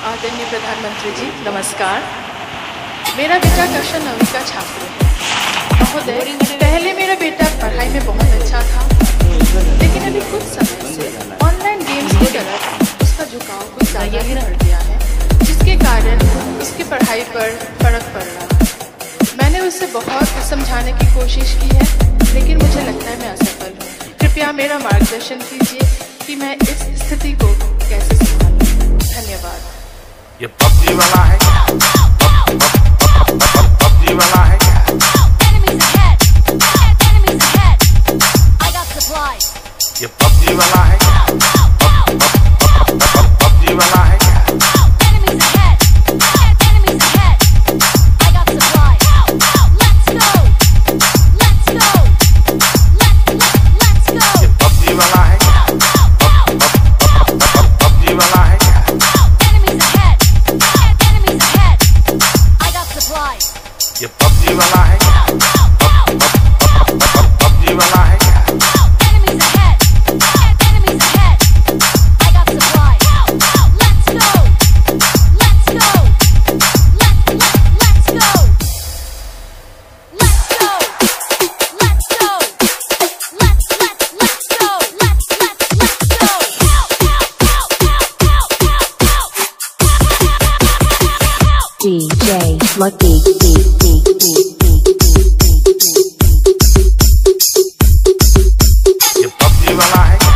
आदरणीय प्रधानमंत्री जी नमस्कार। मेरा बेटा कक्षा 9वीं का छात्र है। महोदय, पहले मेरा बेटा पढ़ाई में बहुत अच्छा था, लेकिन अभी कुछ समय से ऑनलाइन गेम्स की तरफ उसका झुकाव कुछ ज़्यादा ही बढ़ गया है, जिसके कारण उसकी पढ़ाई पर फर्क पड़ रहा है। मैंने उसे बहुत समझाने की कोशिश की है, लेकिन मुझे लगता है मैं असफल हूँ। कृपया मेरा मार्गदर्शन कीजिए कि मैं इस स्थिति को कैसे संभालूं। धन्यवाद। ये पबजी वाला है क्या? पबजी वाला है क्या? ये पबजी वाला है क्या? पबजी वाला है क्या? ये पबजी वाला है क्या? पबजी वाला है क्या? DJ Lucky ये पबजी वाला है क्या?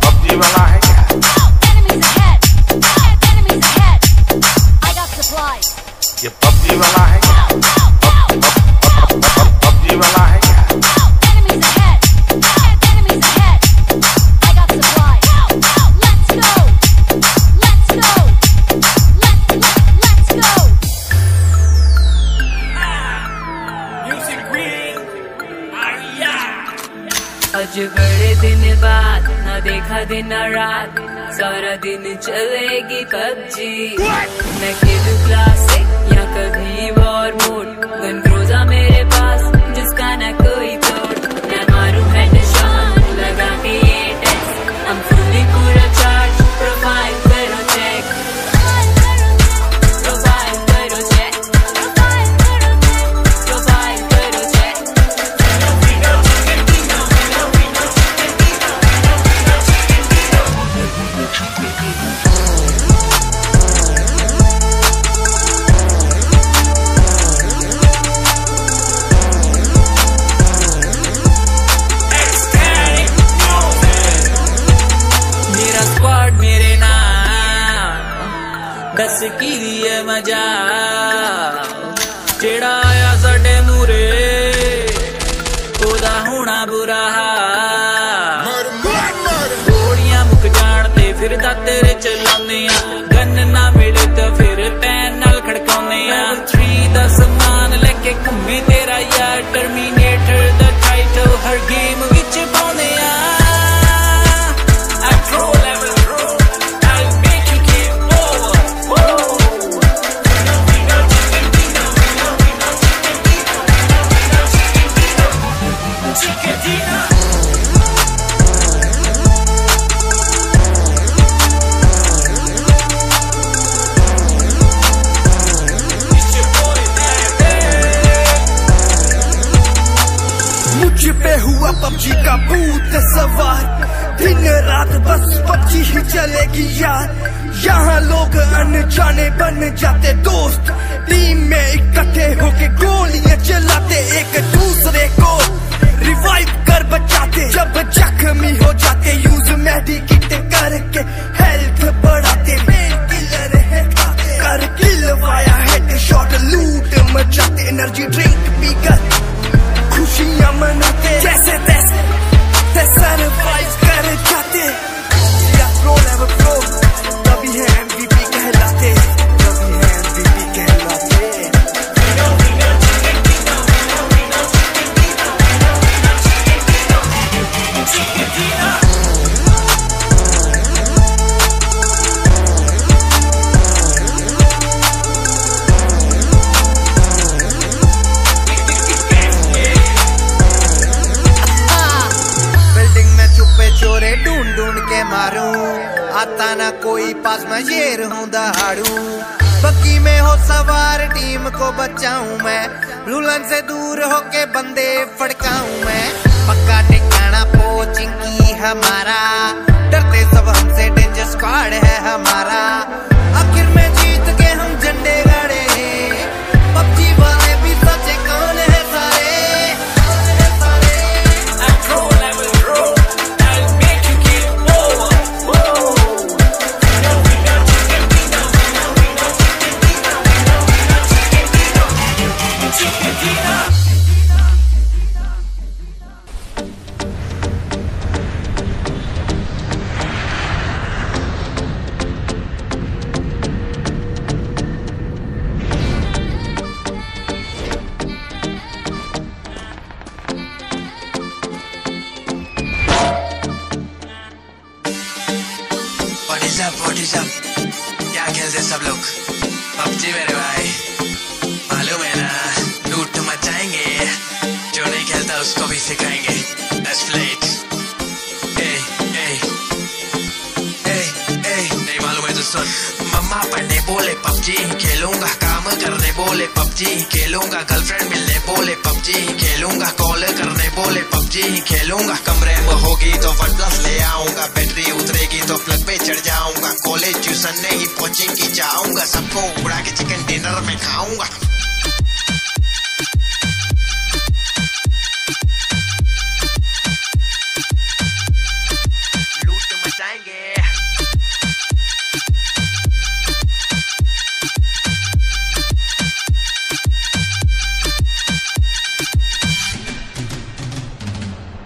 पबजी वाला है क्या? ये पबजी वाला है क्या? पबजी वाला है क्या? आज बड़े दिन बाद ना देखा दिन ना रात, सारा दिन चलेगी पबजी। मैं खेलूं क्लासिक या कभी वॉर मोड, गन क्रूज़ा मेरे पास जिसका ना कोई तोड़। मैं मारूं हेडशॉट लगा के ये टेस्ट, हम फुल्ली पूरा चार्ज। प्रोफाइल करो चेक, प्रोफाइल करो चेक, प्रोफाइल करो चेक। मेरे नाम दस की लिए मजा, जेड़ा आया साडे मूरे ओदा होना बुरा हाल। गोलियां मुक जान ते फिर तेरे चलाने, गन ना मिले तो फिर पैन नाल खड़काउने। 3 दा समान लेके घूमे तेरा यार, टर्मिनेटर दा टाइटल हर गेम विच पाउने। मुझ पे हुआ पबजी का भूत सवार, दिन रात बस पबजी ही चलेगी यार। यहाँ लोग अनजाने बन जाते दोस्त, टीम में इकट्ठे होके गोलियां चलाते, एक दूसरे को रिवाइव कर बचाते। जब जख्मी हो जाते यूज मेडिकेट करके हेल्थ बढ़ाते। पेन किलर है खाते कर किल वाया हेडशॉट, लूट मचाते। एनर्जी ड्रिंक पीकर खुशियां मनाते, जैसे तैसे सरवाइव कर जाते। प्रो लेवल प्रो तभी है MVP कहलाते, तभी है MVP कहलाते। आता ना कोई पास मैं शेर हूँ दहाड़ू। बग्गी में हो सवार टीम को बचाऊं मैं, लुलन से दूर होके बंदे फड़काऊं मैं। पक्का ठिकाना पोचिंग की हमारा, डरते सब हमसे डेंजर स्क्वाड है हमारा। आखिर में जीत के हम झंडे गाड़े, पबजी वाले भी सचे कौन है सारे। क्या खेलते सब लोग पबजी मेरे भाई, मालूम है ना लूट मचाएंगे, जो नहीं खेलता उसको भी सिखाएंगे। Let's play it। नहीं मालूम है तो सुन। मम्मा पढ़ने बोले पबजी खेलूंगा, काम करने बोले पबजी खेलूंगा, गर्लफ्रेंड मिलने बोले पबजी खेलूंगा, कॉल करने बोले पबजी खेलूंगा। कमरे में होगी तो OnePlus ले आऊंगा, बैटरी उतरेगी तो प्लग पे चढ़ जाऊंगा। कॉलेज ट्यूशन नहीं कोचिंग की जाऊंगा, सबको उड़ा के चिकन डिनर में खाऊंगा। लूट मचाएंगे।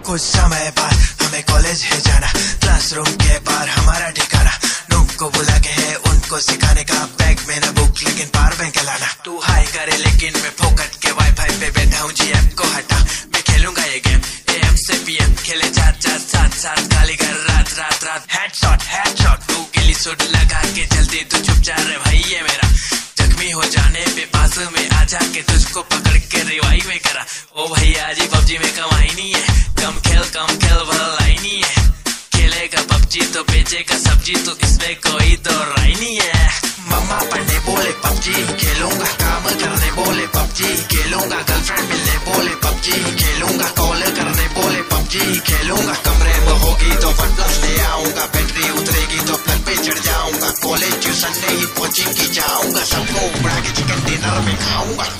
कुछ समय बाद हमें कॉलेज है जाना, क्लासरूम के बाहर हमारा ठिकाना। नूब को बुला के है उनको सिखाने का, बैग में न बुक लेकिन पावर बैंक लाना। तू हाई करे लेकिन मैं फोकट के वाईफाई पे बैठा हूँ जी, ऐप को हटा। मैं खेलूंगा ये गेम AM से PM, खेले 4-4 7-7 गाली कर रात रात रात। हेडशॉट तू गिली सुट लगा के जल्दी तू चुप जा रे भाई ये मेरा। जख्मी हो जाने पे पास में आ जाके तुझको पकड़ के रिवाइव में करा। ओ भैया जी पबजी में कमाई नहीं है, कम खेल भलाई नहीं है। खेलेगा पबजी तो बेचेगा सब्जी, तो इसमें कोई तो राय नहीं है। मम्मा पढ़ने बोले पबजी खेलूंगा, काम करने बोले पबजी खेलूंगा, गर्लफ्रेंड मिलने बोले पबजी खेलूंगा, कॉल करने बोले पबजी खेलूंगा। कमरे में होगी तो OnePlus ले आऊंगा, बैटरी उतरेगी तो प्लग पे चढ़ जाऊंगा। कॉलेज ट्यूशन नहीं कोचिंग की जाऊंगा, सबको उड़ा के चिकन डिनर में खाऊंगा।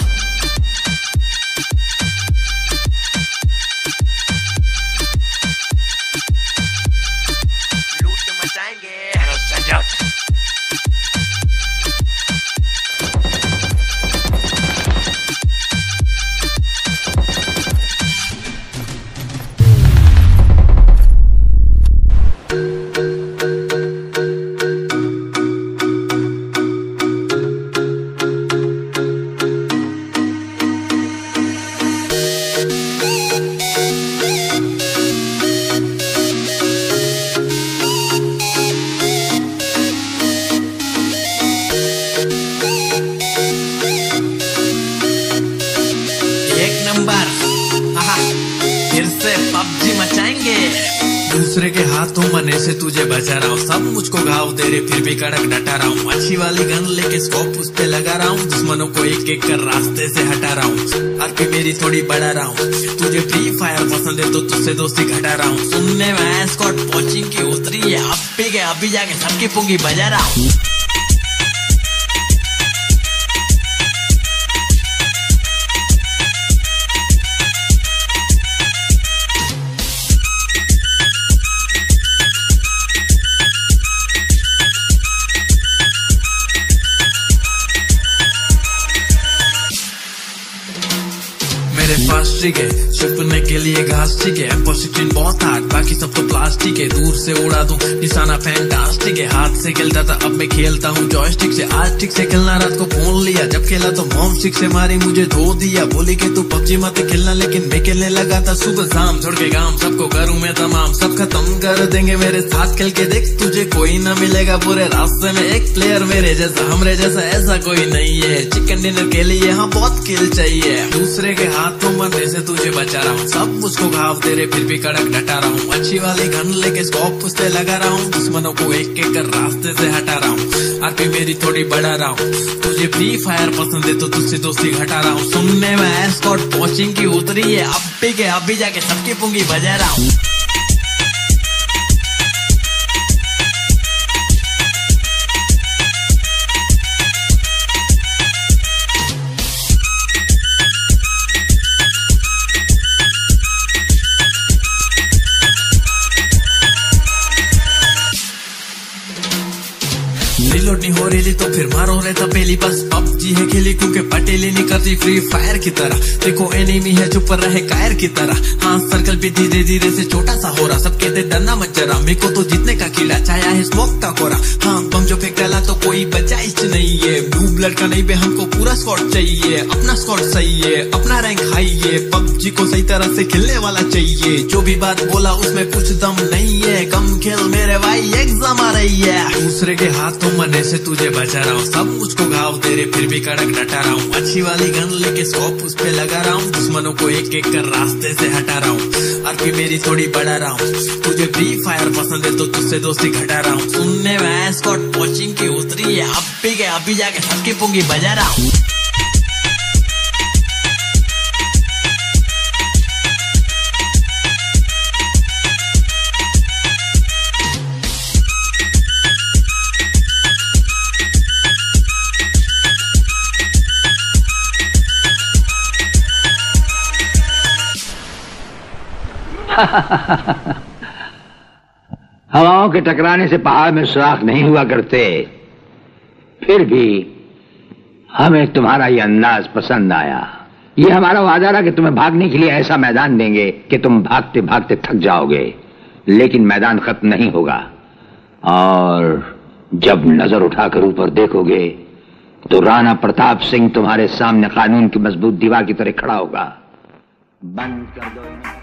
दूसरे के हाथों मरने से तुझे बचा रहा हूँ, सब मुझको घाव दे रहे फिर भी कड़क डटा रहा हूँ। अच्छी वाली गन लेके स्कोप उस पे लगा रहा हूँ, दुश्मनों को एक एक कर रास्ते से हटा रहा हूँ। आरपी मेरी थोड़ी बढ़ा रहा हूँ, तुझे फ्री फायर पसंद है तो तुझसे दोस्ती घटा रहा हूँ। सुनने में स्कॉट कोचिंग की उतरी है, अभी जाके सबकी पुंगी बजा रहा हूँ। ठीक है छुपने के लिए घास ठीक है, M416 बहुत हार्ड बाकी सब तो प्लास्टिक है। दूर से उड़ा दूं निशाना फैंटास्टिक है, हाथ से खेलता था अब मैं खेलता हूँ जॉयस्टिक से। आज ठीक से खेलना रात को फोन लिया, जब खेला तो मॉम स्टिक से मारी मुझे धो दिया। बोली कि तू पबजी मत खेलना, लेकिन मैं खेलने लगा था सुबह शाम। छोड़ के गाँव सबको करूँ मैं तमाम, सब खत्म कर देंगे मेरे साथ खेल के देख। तुझे कोई न मिलेगा पूरे रास्ते में एक प्लेयर मेरे जैसा, हमरे जैसा ऐसा कोई नहीं है। चिकन डिनर के लिए हाँ बहुत किल चाहिए, दूसरे के हाथों मरने से तुझे बचा रहा हूँ, सब मुझको घाव दे रहे फिर भी कड़क डटा रहा हूँ। अच्छी वाली गन लेके स्कोप उस पे लगा रहा हूँ, दुश्मनों को एक एक कर रास्ते से हटा रहा हूँ। आरपी मेरी थोड़ी बढ़ा रहा हूँ, तुझे फ्री फायर पसंद है तो तुझसे दोस्ती घटा रहा हूँ। सुनने में एस्कॉर्ट पहुंचिंग की उतरी है, अब भी जाके सबकी पुंगी बजा रहा हूँ। रिलोड नहीं हो रही तो फिर मारो रहता पहली, बस पबजी है खेली क्योंकि पटेली नहीं करती फ्री फायर की तरह। देखो एनिमी है चुप रहे कायर की तरह, हाँ सर्कल भी धीरे धीरे से छोटा सा हो रहा। सब कहते डरना मत जरा, मेरे को तो जीतने का कीड़ा छाया है स्मोक का कोरा। हाँ बम जो फेंक डाला तो कोई बचा इच नहीं है, ब्लू ब्लड का नहीं बे हमको पूरा स्क्वाड चाहिए। अपना स्क्वाड सही है, अपना रैंक हाई है, पबजी को सही तरह से खेलने वाला चाहिए। जो भी बात बोला उसमें कुछ दम नहीं है, कम खेल मेरे भाई एग्जाम आ रही है। दूसरे के हाथों मरने से तुझे बचा रहा हूँ, सब मुझको घाव दे रहे फिर भी कड़क डटा रहा हूँ। अच्छी वाली गन लेके स्कोप उस पे लगा रहा हूँ, दुश्मनों को एक एक कर रास्ते से हटा रहा हूँ। आरपी मेरी थोड़ी बढ़ा रहा हूँ, तुझे फ्री फायर पसंद है तो तुझसे दोस्ती घटा रहा हूँ। सुनने में स्कॉट पहुंचिंग की उतरी है, अब भी जाके सबकी पुंगी बजा रहा हूँ। हवाओं के टकराने से पहाड़ में सुराख नहीं हुआ करते, फिर भी हमें तुम्हारा ये अंदाज पसंद आया। ये हमारा वादा रहा कि तुम्हें भागने के लिए ऐसा मैदान देंगे कि तुम भागते भागते थक जाओगे, लेकिन मैदान खत्म नहीं होगा। और जब नजर उठाकर ऊपर देखोगे तो राणा प्रताप सिंह तुम्हारे सामने कानून की मजबूत दीवार की तरह खड़ा होगा। बंद कर दो इन्हें।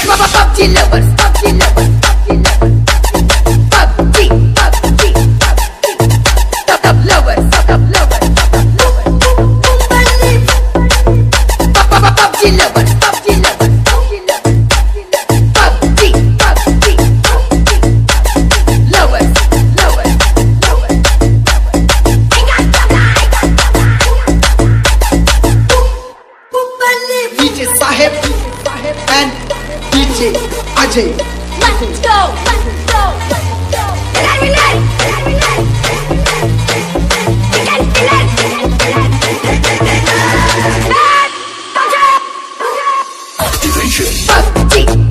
PUBG lovers, PUBG lovers, PUBG lovers, PUBG, PUBG, PUBG lovers, PUBG lovers, PUBG lovers, PUBG lovers, PUBG, PUBG lovers, lovers, lovers. DJ Sahib and DJ Ajay. Let's go, let's go, let's go. Activation. PUBG.